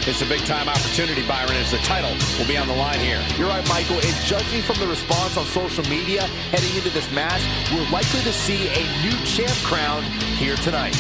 It's a big-time opportunity, Byron, as the title will be on the line here. You're right, Michael. And judging from the response on social media heading into this match, we're likely to see a new champ crowned here tonight.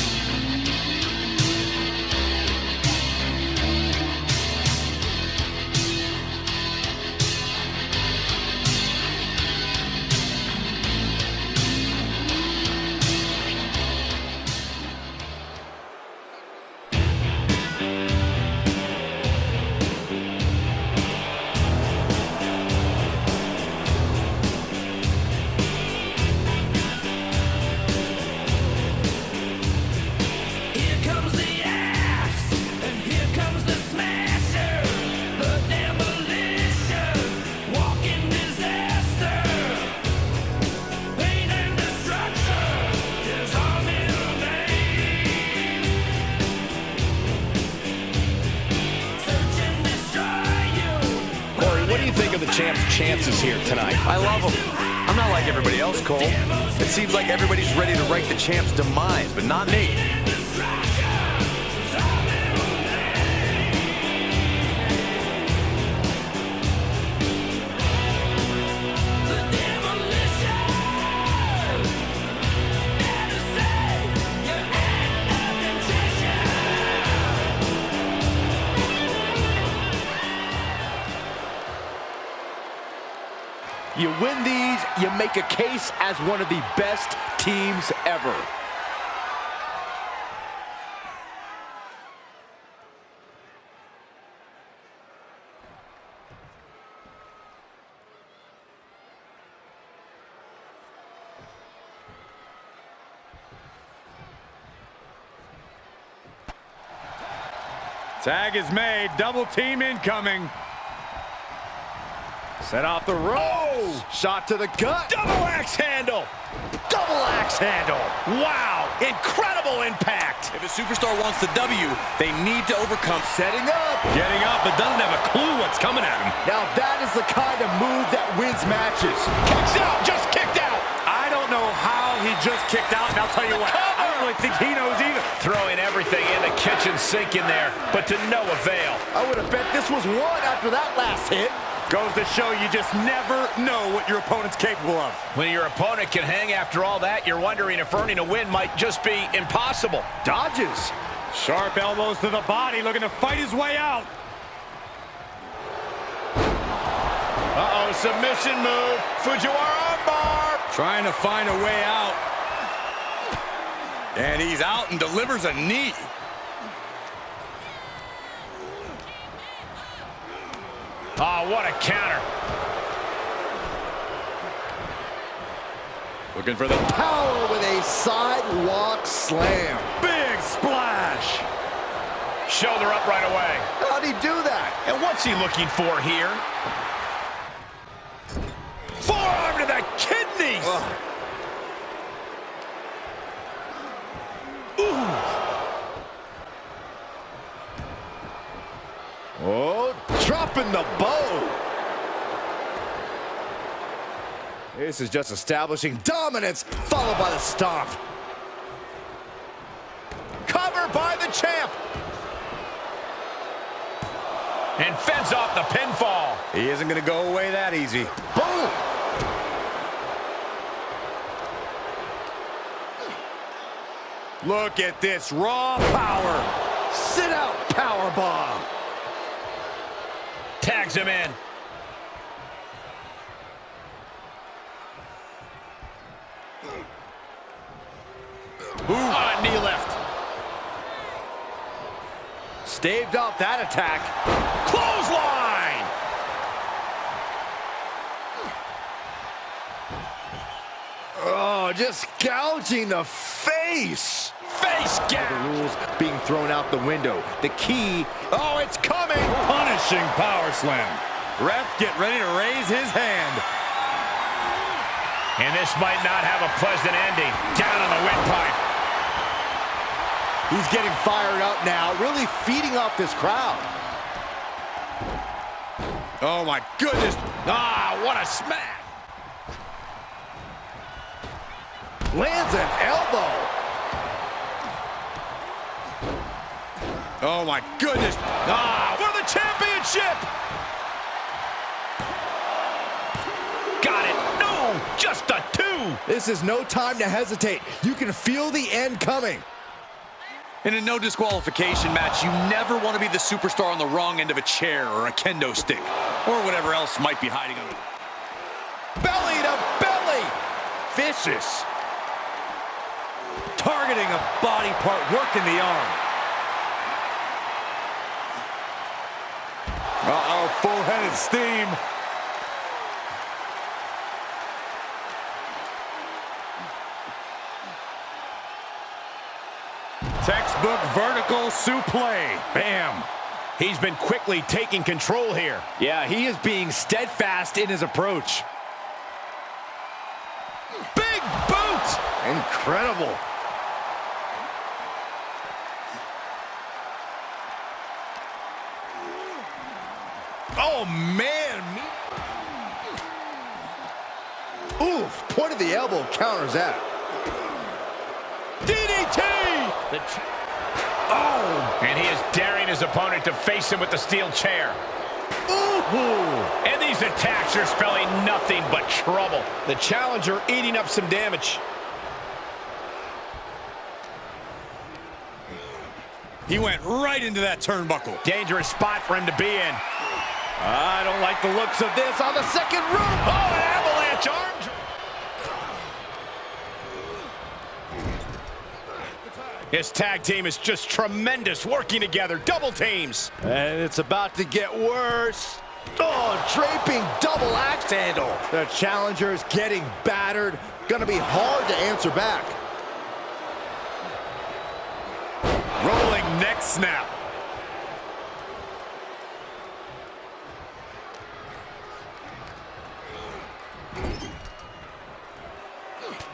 What do you think of the champ's chances here tonight? I love him. I'm not like everybody else, Cole. It seems like everybody's ready to write the champ's demise, but not me. You win these, you make a case as one of the best teams ever. Tag is made, double team incoming. Set off the rope. Oh! Shot to the gut. Double axe handle! Double axe handle! Wow! Incredible impact! If a superstar wants the W, they need to overcome. Setting up. Getting up, but doesn't have a clue what's coming at him. Now that is the kind of move that wins matches. Kicks out! Just kicked out! I don't know how he just kicked out, and I'll tell you what, I don't really think he knows either. Throwing everything in the kitchen sink in there, but to no avail. I would have bet this was one after that last hit. Goes to show you just never know what your opponent's capable of. When your opponent can hang after all that, you're wondering if earning a win might just be impossible. Dodges. Sharp elbows to the body, looking to fight his way out. Uh-oh, submission move. Fujiwara armbar. Trying to find a way out. And he's out and delivers a knee. Oh, what a counter. Looking for the Power with a sidewalk slam. Big splash. Shoulder up right away. How'd he do that? And what's he looking for here? Forearm to the kidneys. Oh, dropping the bow. This is just establishing dominance, followed by the stomp. Cover by the champ. And fends off the pinfall. He isn't going to go away that easy. Boom. Look at this raw power. Sit out power bomb. Tags him in. Knee lift. Staved off that attack. Clothesline. Oh, just gouging the face. Face The gap. rules being thrown out the window. The key. Oh, it's coming. Punishing power slam. Ref, get ready to raise his hand. And this might not have a pleasant ending. Down on the windpipe. He's getting fired up now, really feeding off this crowd. Oh, my goodness. Ah, what a smack. Lands an elbow. Oh, my goodness. Ah, for the championship. Got it. No, just a 2. This is no time to hesitate. You can feel the end coming. In a no disqualification match, you never want to be the superstar on the wrong end of a chair or a kendo stick or whatever else might be hiding under. Belly to belly. Vicious. Targeting a body part, working the arm. Uh-oh, full-headed steam. Textbook vertical suplex. Bam. He's been quickly taking control here. Yeah, he is being steadfast in his approach. Big boot. Incredible. Oh, man. Oof, point of the elbow counters that. DDT. Oh, and he is daring his opponent to face him with the steel chair. Ooh. And these attacks are spelling nothing but trouble. The challenger eating up some damage. He went right into that turnbuckle. Dangerous spot for him to be in. I don't like the looks of this on the second rope. Oh, an avalanche arm. His tag team is just tremendous, working together, double teams. And it's about to get worse. Oh, draping double axe handle. The challenger is getting battered. Gonna be hard to answer back. Rolling neck snap.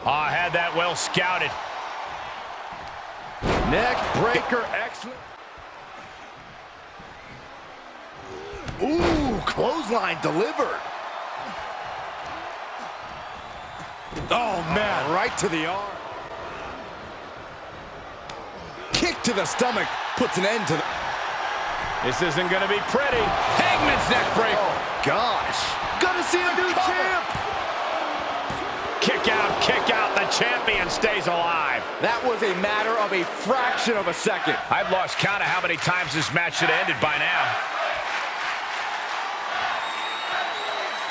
Oh, I had that well scouted. Neck breaker, excellent. Ooh, clothesline delivered. Oh, man. Right to the arm. Kick to the stomach puts an end to the... This isn't going to be pretty. Hangman's neck breaker. Oh, gosh. Gonna see a new champ. Kick out. The champion stays alive. That was a matter of a fraction of a second. I've lost count of how many times this match should have ended by now.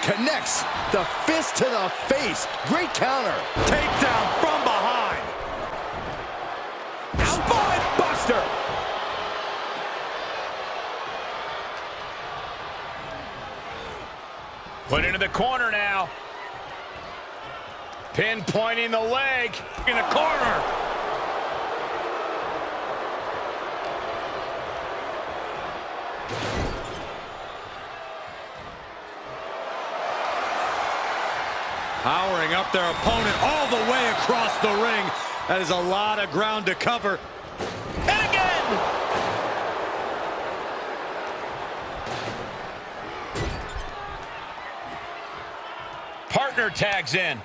Connects the fist to the face. Great counter. Takedown from behind. Spine buster. Put into the corner now. Pinpointing the leg. In the corner. Powering up their opponent all the way across the ring. That is a lot of ground to cover. And again. Partner tags in.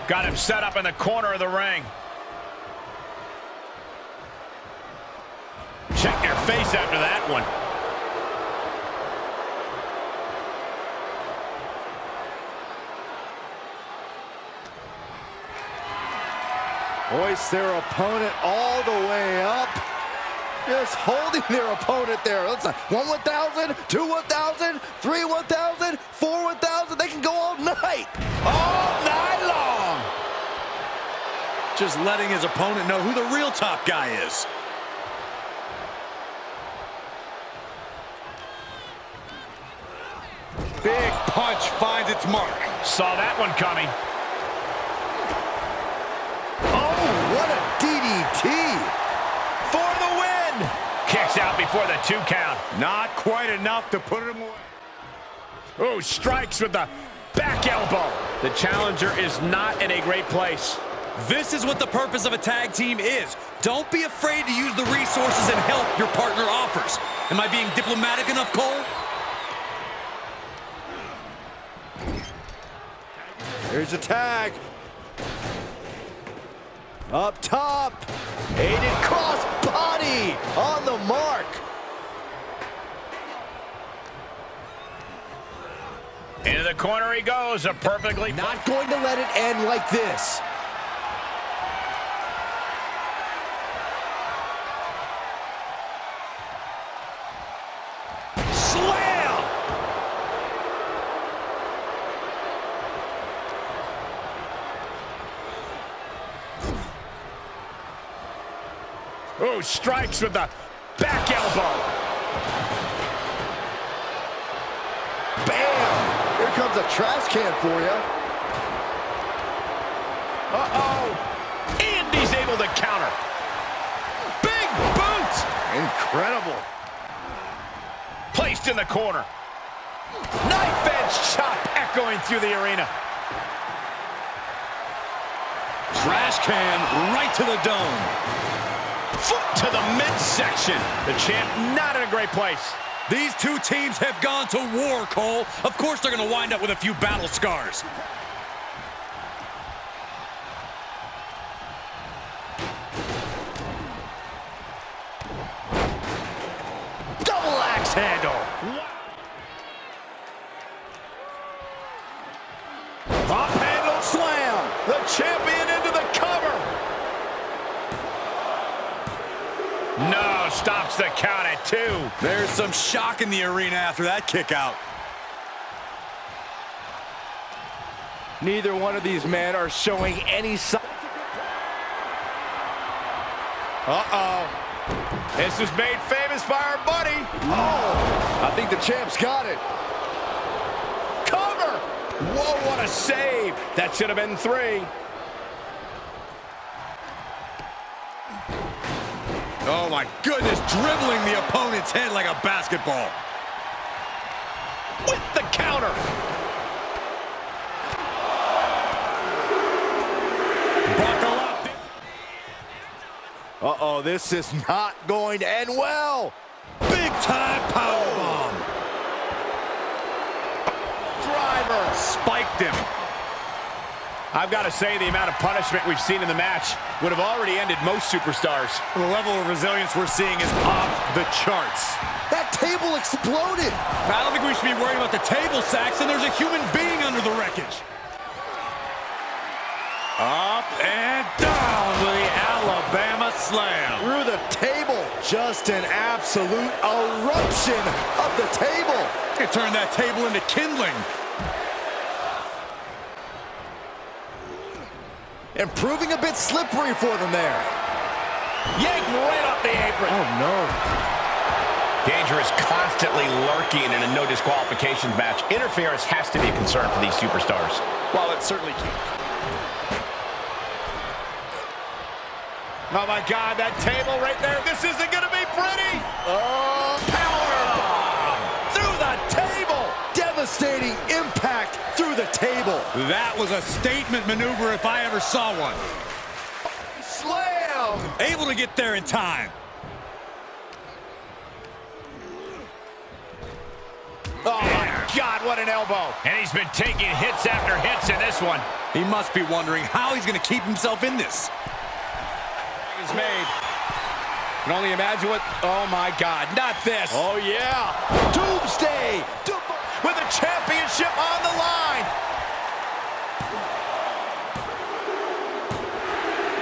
Got him set up in the corner of the ring. Check your face after that one. Hoist their opponent all the way up. Just holding their opponent there. Let's 1 1,000, 2 1,000, 3 1,000, 4 1,000. They can go all night. All night long. Just letting his opponent know who the real top guy is. Big punch finds its mark. Saw that one coming. Oh, what a DDT. For the win. Kicks out before the 2 count. Not quite enough to put him away. Oh, strikes with the back elbow. The challenger is not in a great place. This is what the purpose of a tag team is. Don't be afraid to use the resources and help your partner offers. Am I being diplomatic enough, Cole? Here's a tag. Up top. Aided cross On the mark. Into the corner he goes, a perfectly... Not going to let it end like this. Slam! Oh, strikes with the back elbow. Bam! Here comes a trash can for you. Uh-oh. And he's able to counter. Big boot! Incredible. Placed in the corner. Knife edge chop echoing through the arena. Trash can right to the dome. Foot to the midsection. The champ not in a great place. These two teams have gone to war, Cole. Of course they're going to wind up with a few battle scars. Double axe handle. Pop handle slam. The champion into the cover. No, stops the count at 2. There's some shock in the arena after that kick out. Neither one of these men are showing any sign. Uh-oh. This is made famous by our buddy. Oh, I think the champ's got it. Cover. Whoa, what a save. That should have been 3. Oh my goodness, dribbling the opponent's head like a basketball. With the counter. Buckle up. Uh-oh, this is not going to end well. Big time powerbomb. Driver. Spiked him. I've got to say, the amount of punishment we've seen in the match would have already ended most superstars. The level of resilience we're seeing is off the charts. That table exploded. I don't think we should be worried about the table, Saxton. There's a human being under the wreckage. Up and down with the Alabama slam. Through the table. Just an absolute eruption of the table. You turn that table into kindling. And proving a bit slippery for them there. Yanked right off the apron. Oh, no. Danger is constantly lurking in a no disqualifications match. Interference has to be a concern for these superstars. While it certainly can. Oh, my God, that table right there. This isn't going to be pretty. Oh, power through the table. Devastating impact through the table. That was a statement maneuver if I ever saw one. Slam. Able to get there in time. Oh, my God, what an elbow. And he's been taking hits after hits in this one. He must be wondering how he's going to keep himself in this. Is made. Can only imagine what... Oh, my God, not this. Oh, yeah. Doomsday. With the championship on the line.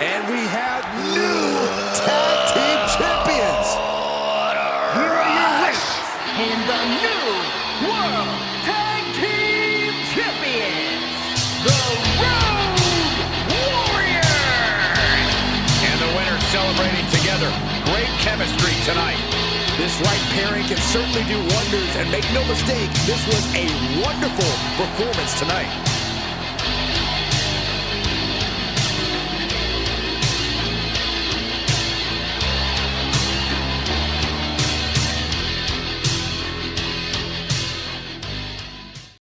And we have new tag team champions. Here are your winners and the new World Tag Team Champions, the Road Warriors. And the winners celebrating together. Great chemistry tonight. This right pairing can certainly do wonders, and make no mistake, this was a wonderful performance tonight.